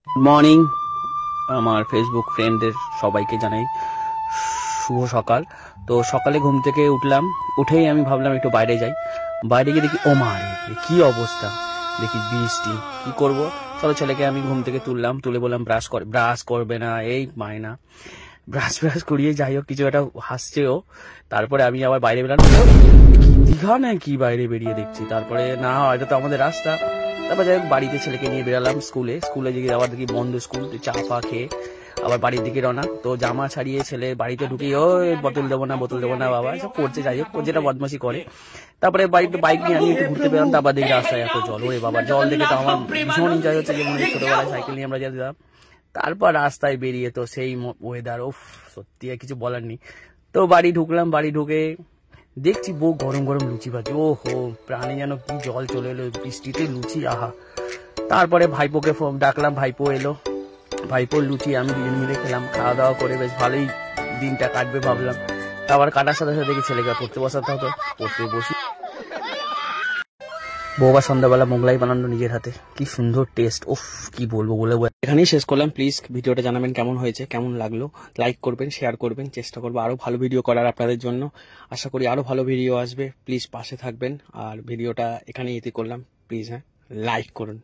Good morning আমার Facebook ফ্রেন্ডদের সবাইকে জানাই শুভ সকাল। তো সকালে ঘুম থেকে উঠলাম, উঠেই আমি ভাবলাম একটু বাইরে যাই। বাইরে গিয়ে দেখি ও মা রে, কি অবস্থা, দেখি বৃষ্টি। কি করব, চলো ছেলেকে আমি ঘুম থেকে তুললাম, তুলে বললাম ব্রাশ করবে না, এই মায়না ব্রাশ করিয়ে যাই হোক কিছু একটা হাসছেও। তারপরে আমি আবার বাইরে বেরালাম, দীঘা না কি বাইরে বেরিয়ে দেখছি, তারপরে না এটা তো আমাদের রাস্তা। তারপর যাই হোক বাড়িতে ছেলেকে নিয়ে বেরালাম স্কুলে গিয়ে আবার দেখি বন্ধ স্কুল, চা ফা খেয়ে আবার বাড়ির দিকে রওনা। তো জামা ছাড়িয়ে ছেলে বাড়িতে ঢুকি, ওই বোতল দেবো না বাবা, সব করছে, যাই হোক যেটা বদমাশি করে। তারপরে বাড়িতে বাইক নিয়ে আমি একটু ঘুরতে পেলাম, তারপর দেখি রাস্তায় এত জল, ওরে বাবা জল দেখে তো আমার ভীষণ এনজয় হচ্ছে, যেমন ছোটবেলায় সাইকেল নিয়ে আমরা যেতাম। তারপর রাস্তায় বেরিয়ে তো সেই ওয়েদার, ও সত্যি আর কিছু বলার নেই। তো বাড়ি ঢুকলাম, বাড়ি ঢুকে দেখছি বউ গরম গরম লুচি ভাজছে, ও হো প্রাণে যেন কি জল চলে এলো, বৃষ্টিতে লুচি, আহা। তারপরে ভাইপোকে ডাকলাম, ভাইপো এলো, ভাইপোর লুচি আমি দুজন মিলে খেলাম, খাওয়া দাওয়া করে বেশ ভালোই দিনটা কাটবে ভাবলাম। তারপর কাটার সাথে সাথে দেখি ছেলেকে পড়তে বসাতে হতো, পড়তে বসি। বউবা সন্ধ্যাবেলা মোগলাই বানানো নিজের হাতে, কি সুন্দর টেস্ট, উফ কি বলবো বলে। এখানেই শেষ করলাম। প্লিজ ভিডিওটা জানাবেন কেমন হয়েছে, কেমন লাগলো, লাইক করবেন, শেয়ার করবেন। চেষ্টা করবো আরো ভালো ভিডিও করার আপনাদের জন্য, আশা করি আরো ভালো ভিডিও আসবে। প্লিজ পাশে থাকবেন, আর ভিডিওটা এখানেই করলাম, প্লিজ হ্যাঁ লাইক করুন।